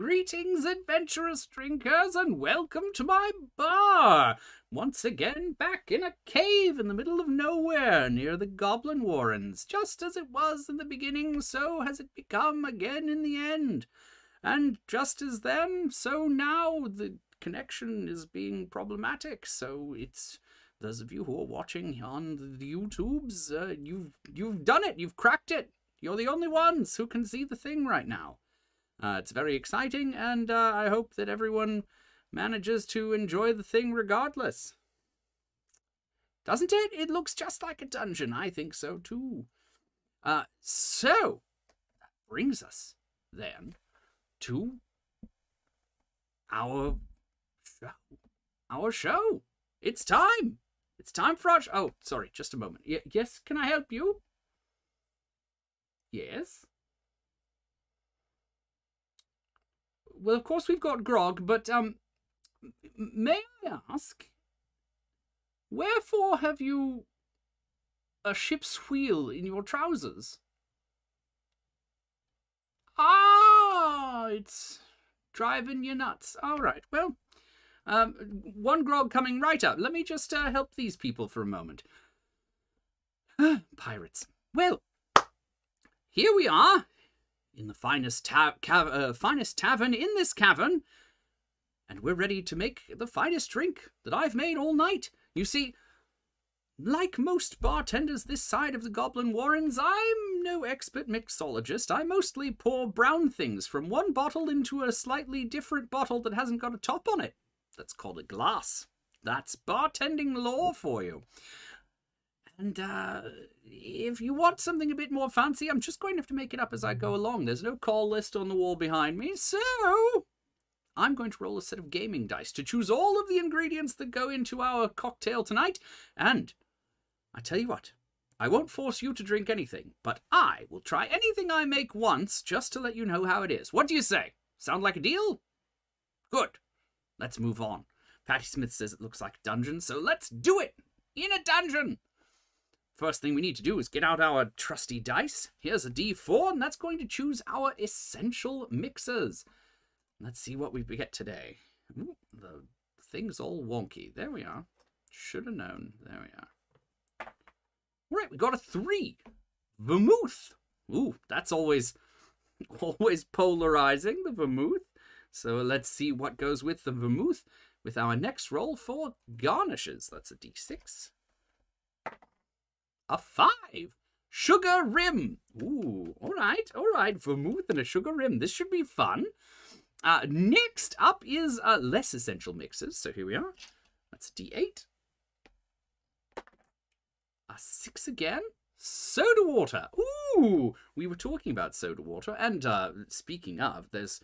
Greetings, adventurous drinkers, and welcome to my bar! Once again, back in a cave in the middle of nowhere near the Goblin Warrens. Just as it was in the beginning, so has it become again in the end. And just as then, so now the connection is being problematic. So it's those of you who are watching on the YouTubes, you've done it, you've cracked it. You're the only ones who can see the thing right now. It's very exciting, and I hope that everyone manages to enjoy the thing regardless. Doesn't it? It looks just like a dungeon. I think so, too. So, that brings us, then, to our show. Our show. It's time. It's time for our show. Oh, sorry, just a moment. Yes, can I help you? Yes? Well, of course we've got grog, but, may I ask, wherefore have you a ship's wheel in your trousers? Ah, it's driving you nuts. All right, well, one grog coming right up. Let me just help these people for a moment. Pirates. Well, here we are. In the finest tavern in this cavern, and we're ready to make the finest drink that I've made all night. You see, like most bartenders this side of the Goblin Warrens, I'm no expert mixologist. I mostly pour brown things from one bottle into a slightly different bottle that hasn't got a top on it. That's called a glass. That's bartending lore for you. And if you want something a bit more fancy, I'm just going to have to make it up as I go along. There's no call list on the wall behind me, so I'm going to roll a set of gaming dice to choose all of the ingredients that go into our cocktail tonight. And I tell you what, I won't force you to drink anything, but I will try anything I make once just to let you know how it is. What do you say? Sound like a deal? Good. Let's move on. Patty Smith says it looks like a dungeon, so let's do it in a dungeon. First thing we need to do is get out our trusty dice. Here's a D4, and that's going to choose our essential mixers. Let's see what we get today. Ooh, the thing's all wonky. There we are. Should have known. There we are. All right, we got a 3. Vermouth. Ooh, that's always polarizing, the vermouth. So let's see what goes with the vermouth with our next roll for garnishes. That's a D6. A 5. Sugar rim. Ooh, all right. Vermouth and a sugar rim. This should be fun. Next up is less essential mixes. So here we are. That's a D8. A 6 again. Soda water. Ooh, we were talking about soda water. And speaking of, there's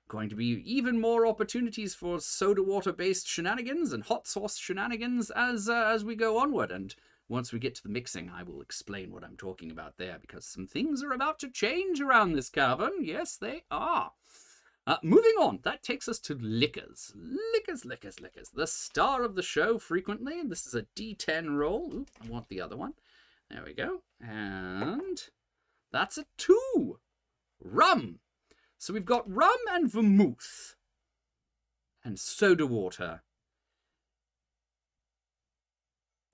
going to be even more opportunities for soda water-based shenanigans and hot sauce shenanigans as we go onward. And once we get to the mixing, I will explain what I'm talking about there, because some things are about to change around this cavern. Yes, they are. Moving on, that takes us to liquors. Liquors. The star of the show frequently. This is a D10 roll. Ooh, I want the other one. There we go. And that's a 2. Rum. So we've got rum and vermouth. And soda water.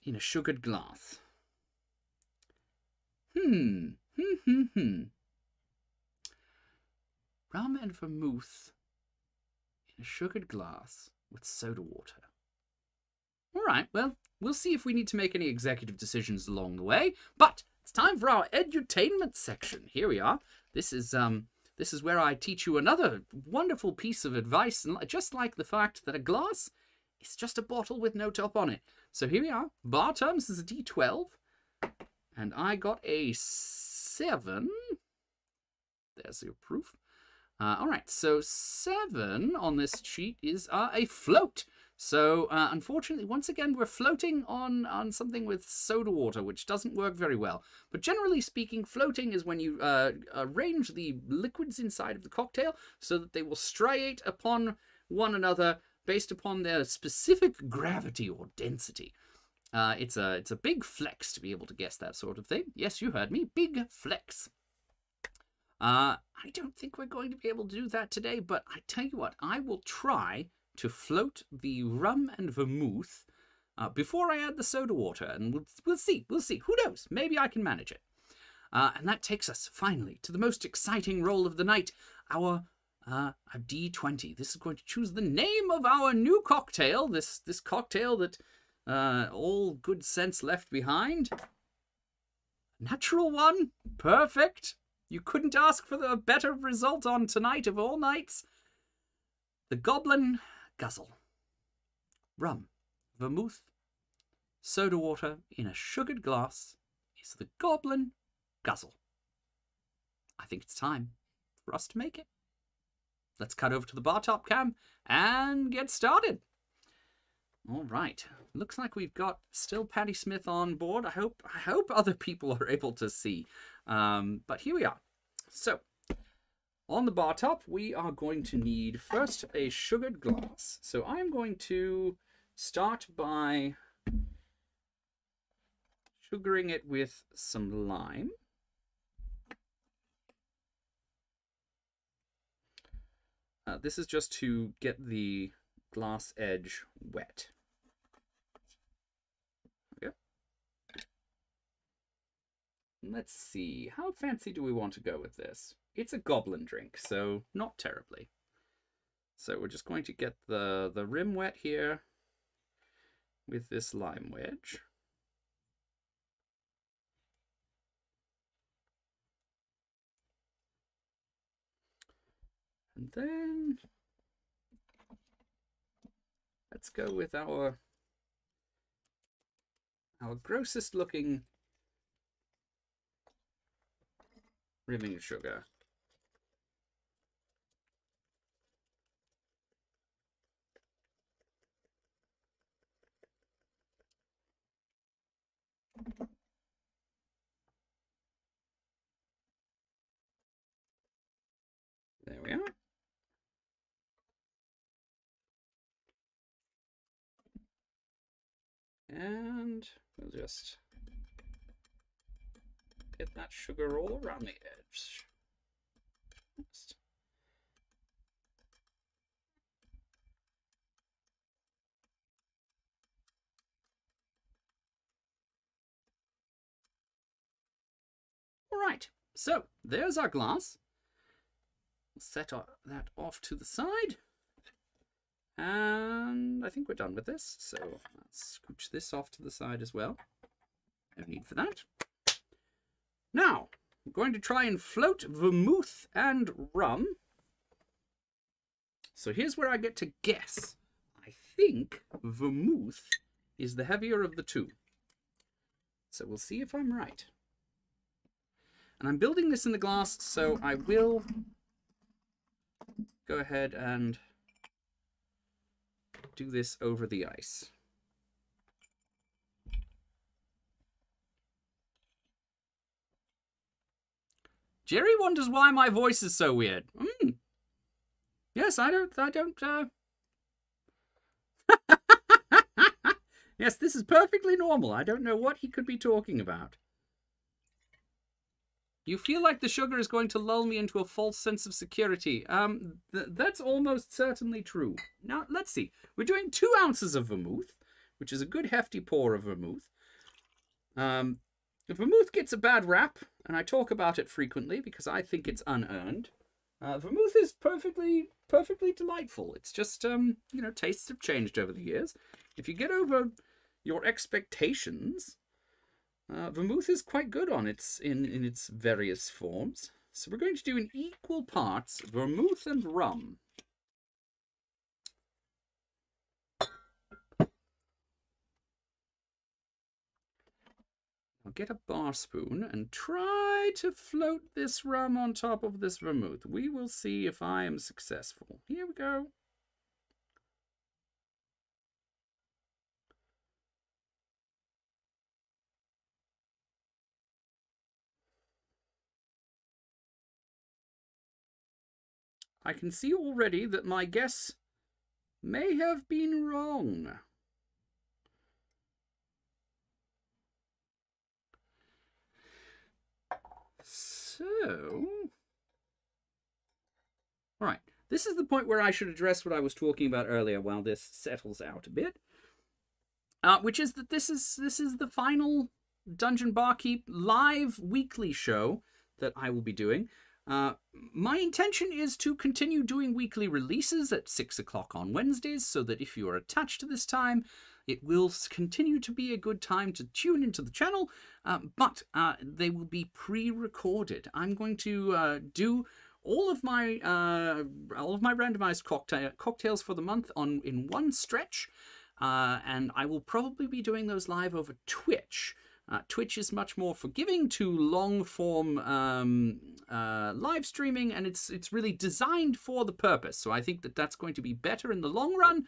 In a sugared glass. Rum and vermouth in a sugared glass with soda water. All right, well, we'll see if we need to make any executive decisions along the way, but it's time for our edutainment section. Here we are. This is where I teach you another wonderful piece of advice, and just like the fact that a glass is just a bottle with no top on it. So here we are. Bar terms is a D12. And I got a 7. There's your proof. All right, so 7 on this sheet is a float. So unfortunately, once again, we're floating on something with soda water, which doesn't work very well. But generally speaking, floating is when you arrange the liquids inside of the cocktail so that they will striate upon one another based upon their specific gravity or density. It's a big flex to be able to guess that sort of thing. Yes, you heard me. Big flex. I don't think we're going to be able to do that today, but I tell you what, I will try to float the rum and vermouth before I add the soda water, and we'll see. We'll see. Who knows? Maybe I can manage it. And that takes us, finally, to the most exciting roll of the night, our D20. This is going to choose the name of our new cocktail, this cocktail that all good sense left behind. Natural one. Perfect. You couldn't ask for a better result on tonight of all nights. The Goblin Guzzle. Rum, vermouth, soda water in a sugared glass is the Goblin Guzzle. I think it's time for us to make it. Let's cut over to the bar top cam and get started. All right. Looks like we've got still Patty Smith on board. I hope other people are able to see. But here we are. So, on the bar top, we are going to need first a sugared glass. So I'm going to start by sugaring it with some lime. This is just to get the glass edge wet. Okay. Let's see, how fancy do we want to go with this? It's a goblin drink, so not terribly. So we're just going to get the rim wet here with this lime wedge. And then let's go with our grossest looking rimming sugar. There we are. And we'll just get that sugar all around the edge. All right, so there's our glass. We'll set that off to the side. And I think we're done with this. So let's scooch this off to the side as well. No need for that. Now, I'm going to try and float vermouth and rum. So here's where I get to guess. I think vermouth is the heavier of the two. So we'll see if I'm right. And I'm building this in the glass, so I will go ahead and do this over the ice. Jerry wonders why my voice is so weird. Yes, I don't Yes, this is perfectly normal. I don't know what he could be talking about. You feel like the sugar is going to lull me into a false sense of security. That's almost certainly true. Now, let's see. We're doing 2 ounces of vermouth, which is a good hefty pour of vermouth. Vermouth gets a bad rap, and I talk about it frequently because I think it's unearned. Vermouth is perfectly delightful. It's just, you know, tastes have changed over the years. If you get over your expectations, vermouth is quite good on in its various forms. So we're going to do in equal parts vermouth and rum. I'll get a bar spoon and try to float this rum on top of this vermouth. We will see if I am successful. Here we go. I can see already that my guess may have been wrong. So, All right. This is the point where I should address what I was talking about earlier while this settles out a bit. Which is that this is the final Dungeon Barkeep live weekly show that I will be doing. My intention is to continue doing weekly releases at 6 o'clock on Wednesdays, so that if you are attached to this time, it will continue to be a good time to tune into the channel, but they will be pre-recorded. I'm going to do all of my randomized cocktails for the month in one stretch, and I will probably be doing those live over Twitch. Twitch is much more forgiving to long-form live streaming, and it's really designed for the purpose. So I think that that's going to be better in the long run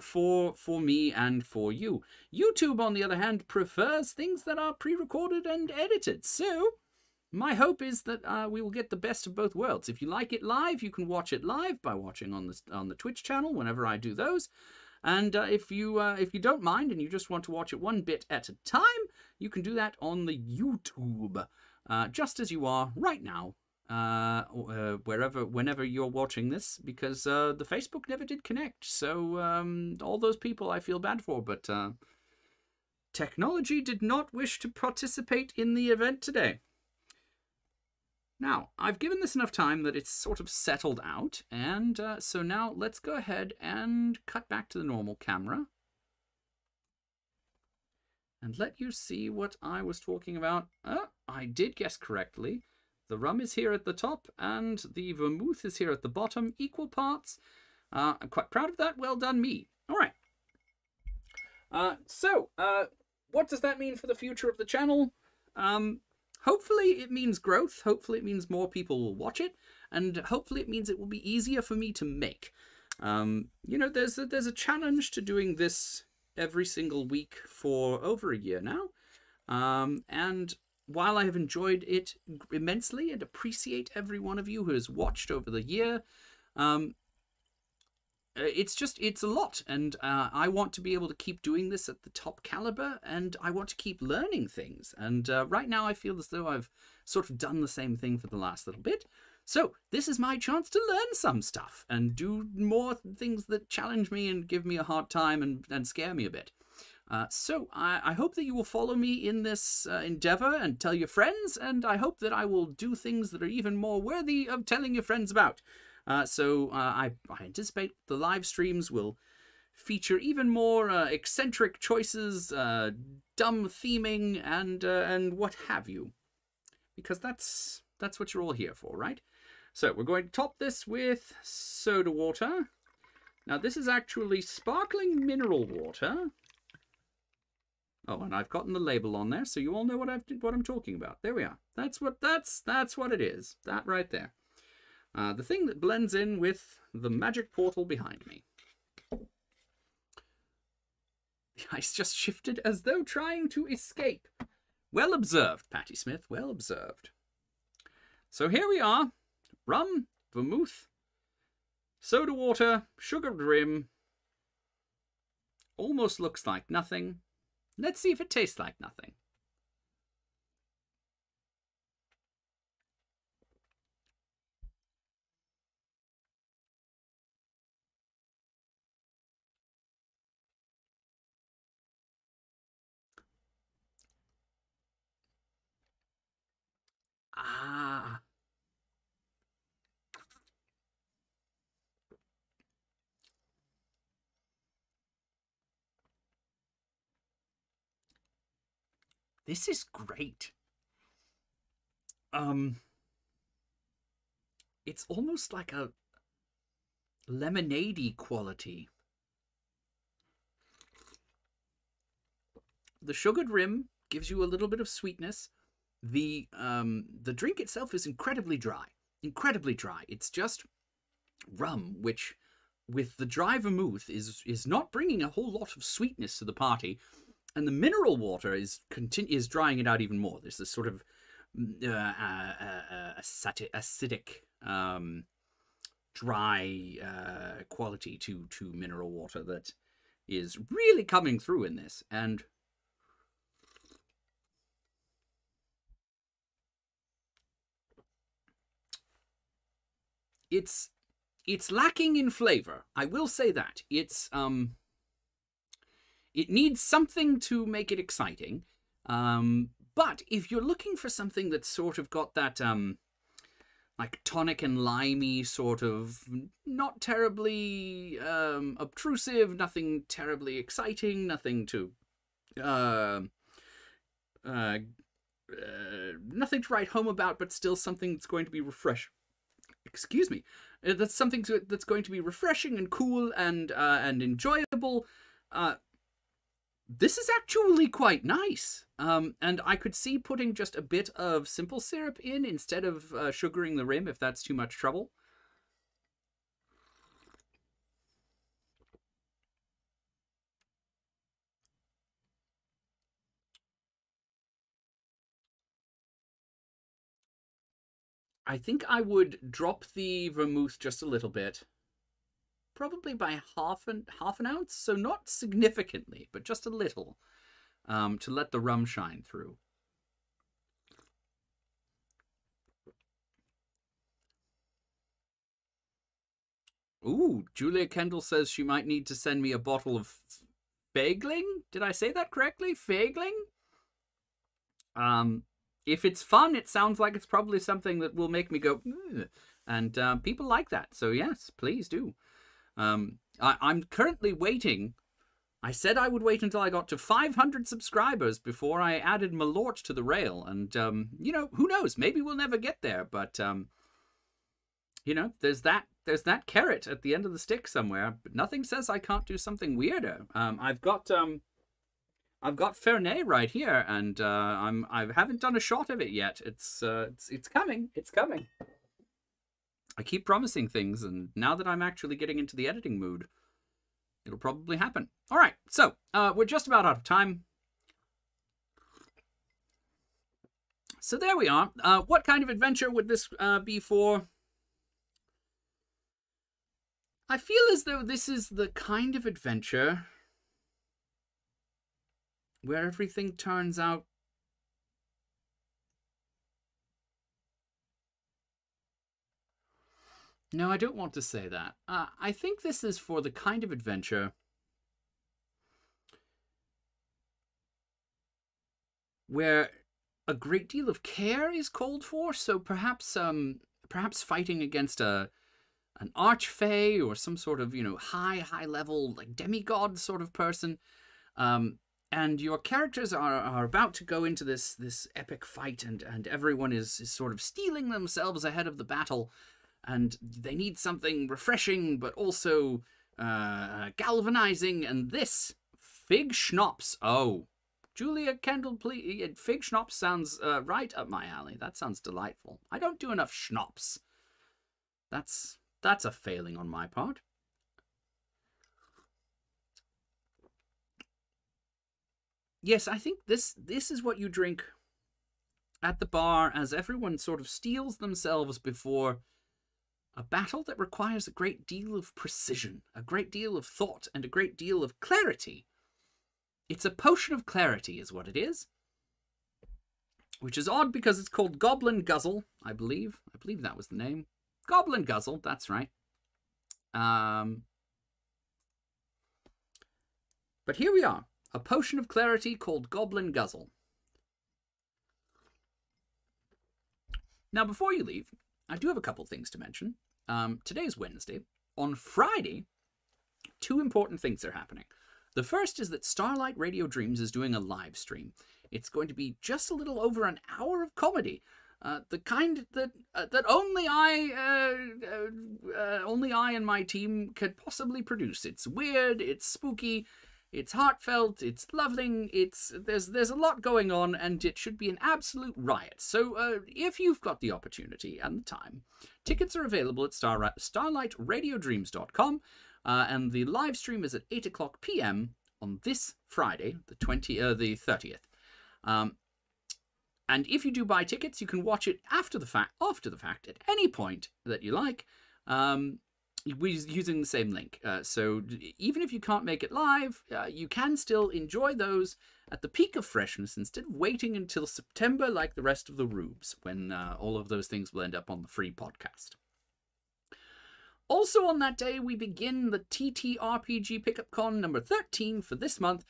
for me and for you. YouTube, on the other hand, prefers things that are pre-recorded and edited. So my hope is that we will get the best of both worlds. If you like it live, you can watch it live by watching on the Twitch channel whenever I do those. And if you don't mind and you just want to watch it one bit at a time, you can do that on the YouTube, just as you are right now, whenever you're watching this, because the Facebook never did connect. So all those people I feel bad for, but technology did not wish to participate in the event today. Now, I've given this enough time that it's sort of settled out, and so now let's go ahead and cut back to the normal camera and let you see what I was talking about. I did guess correctly. The rum is here at the top, and the vermouth is here at the bottom, equal parts. I'm quite proud of that. Well done, me. All right. So, what does that mean for the future of the channel? Hopefully it means growth, hopefully it means more people will watch it, and hopefully it means it will be easier for me to make. You know, there's a challenge to doing this every single week for over a year now, and while I have enjoyed it immensely and appreciate every one of you who has watched over the year, it's a lot, and I want to be able to keep doing this at the top caliber, and I want to keep learning things. And right now I feel as though I've sort of done the same thing for the last little bit. So this is my chance to learn some stuff and do more things that challenge me and give me a hard time and scare me a bit. So I hope that you will follow me in this endeavor and tell your friends, and I hope that I will do things that are even more worthy of telling your friends about. So I anticipate the live streams will feature even more eccentric choices, dumb theming, and what have you, because that's what you're all here for, right? So we're going to top this with soda water. Now this is actually sparkling mineral water. Oh, and I've gotten the label on there, so you all know what I'm talking about. There we are. That's what it is. That right there. The thing that blends in with the magic portal behind me. The ice just shifted as though trying to escape. Well observed, Patty Smith, well observed. So here we are. Rum, vermouth, soda water, sugared rim. Almost looks like nothing. Let's see if it tastes like nothing. Ah. This is great. It's almost like a lemonade-y quality. The sugared rim gives you a little bit of sweetness. The drink itself is incredibly dry. Incredibly dry. It's just rum, which with the dry vermouth is not bringing a whole lot of sweetness to the party, and the mineral water is drying it out even more. There's this sort of acidic, dry quality to mineral water that is really coming through in this, and it's it's lacking in flavor. I will say that. It's it needs something to make it exciting. But if you're looking for something that's sort of got that like tonic and limey sort of, not terribly obtrusive, nothing terribly exciting, nothing to nothing to write home about, but still something that's going to be refreshing. Excuse me. That's something that's going to be refreshing and cool and enjoyable. This is actually quite nice. And I could see putting just a bit of simple syrup in instead of sugaring the rim if that's too much trouble. I think I would drop the vermouth just a little bit. Probably by half an ounce, so not significantly, but just a little, to let the rum shine through. Ooh, Julia Kendall says she might need to send me a bottle of Feigling? Did I say that correctly? Feigling? If it's fun, it sounds like it's probably something that will make me go, ugh. And people like that, so yes, please do. I'm currently waiting. I said I would wait until I got to 500 subscribers before I added Malort to the rail. And, you know, who knows? Maybe we'll never get there. But, you know, there's that carrot at the end of the stick somewhere. But nothing says I can't do something weirder. I've got Fernet right here, and I haven't done a shot of it yet. It's coming. It's coming. I keep promising things, and now that I'm actually getting into the editing mood, it'll probably happen. All right, so we're just about out of time. So there we are. What kind of adventure would this be for? I feel as though this is the kind of adventure where everything turns out No, I don't want to say that. I think this is for the kind of adventure where a great deal of care is called for. So perhaps fighting against an archfey or some sort of, you know, high level like demigod sort of person. And your characters are about to go into this epic fight, and everyone is sort of steeling themselves ahead of the battle. And they need something refreshing, but also galvanizing. And this fig schnapps. Oh, Julia Kendall, please. Fig schnapps sounds right up my alley. That sounds delightful. I don't do enough schnapps. That's a failing on my part. Yes, I think this is what you drink at the bar as everyone sort of steels themselves before a battle that requires a great deal of precision, a great deal of thought, and a great deal of clarity. It's a potion of clarity is what it is. Which is odd because it's called Goblin Guzzle, I believe. I believe that was the name. Goblin Guzzle, that's right. But here we are. A potion of clarity called Goblin Guzzle. Now, before you leave, I do have a couple things to mention. Today's Wednesday. On Friday, two important things are happening. The first is that Starlight Radio Dreams is doing a live stream. It's going to be just a little over an hour of comedy. The kind that only I and my team could possibly produce. It's weird, it's spooky, it's heartfelt, it's loving, there's a lot going on, and it should be an absolute riot. So if you've got the opportunity and the time, tickets are available at starlightradiodreams.com, and the live stream is at 8 o'clock p.m. on this Friday, the 30th. And if you do buy tickets, you can watch it after the fact at any point that you like. We're using the same link. So even if you can't make it live, you can still enjoy those at the peak of freshness instead of waiting until September like the rest of the rubes, when all of those things will end up on the free podcast. Also on that day, we begin the TTRPG Pickup Con number 13 for this month,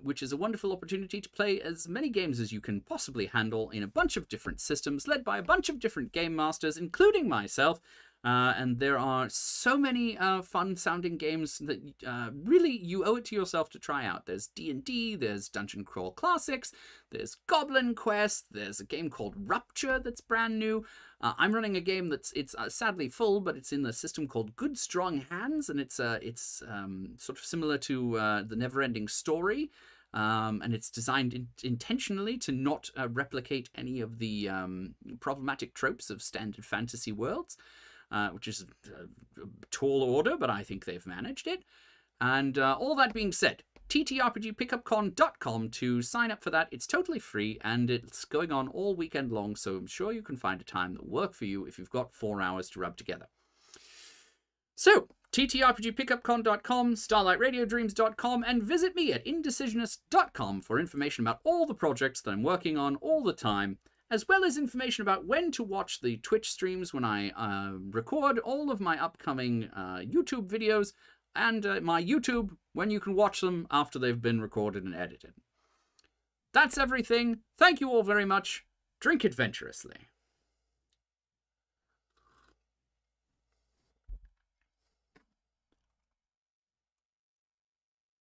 which is a wonderful opportunity to play as many games as you can possibly handle in a bunch of different systems, led by a bunch of different game masters, including myself. And there are so many fun-sounding games that really you owe it to yourself to try out. There's D&D, there's Dungeon Crawl Classics, there's Goblin Quest, there's a game called Rupture that's brand new. I'm running a game that's sadly full, but it's in the system called Good Strong Hands, and it's sort of similar to the Neverending Story. And it's designed intentionally to not replicate any of the problematic tropes of standard fantasy worlds. Which is a tall order, but I think they've managed it. And all that being said, ttrpgpickupcon.com to sign up for that. It's totally free, and it's going on all weekend long, so I'm sure you can find a time that will work for you if you've got 4 hours to rub together. So, ttrpgpickupcon.com, starlightradiodreams.com, and visit me at indecisionist.com for information about all the projects that I'm working on all the time, as well as information about when to watch the Twitch streams when I record all of my upcoming YouTube videos, and my YouTube when you can watch them after they've been recorded and edited. That's everything. Thank you all very much. Drink adventurously.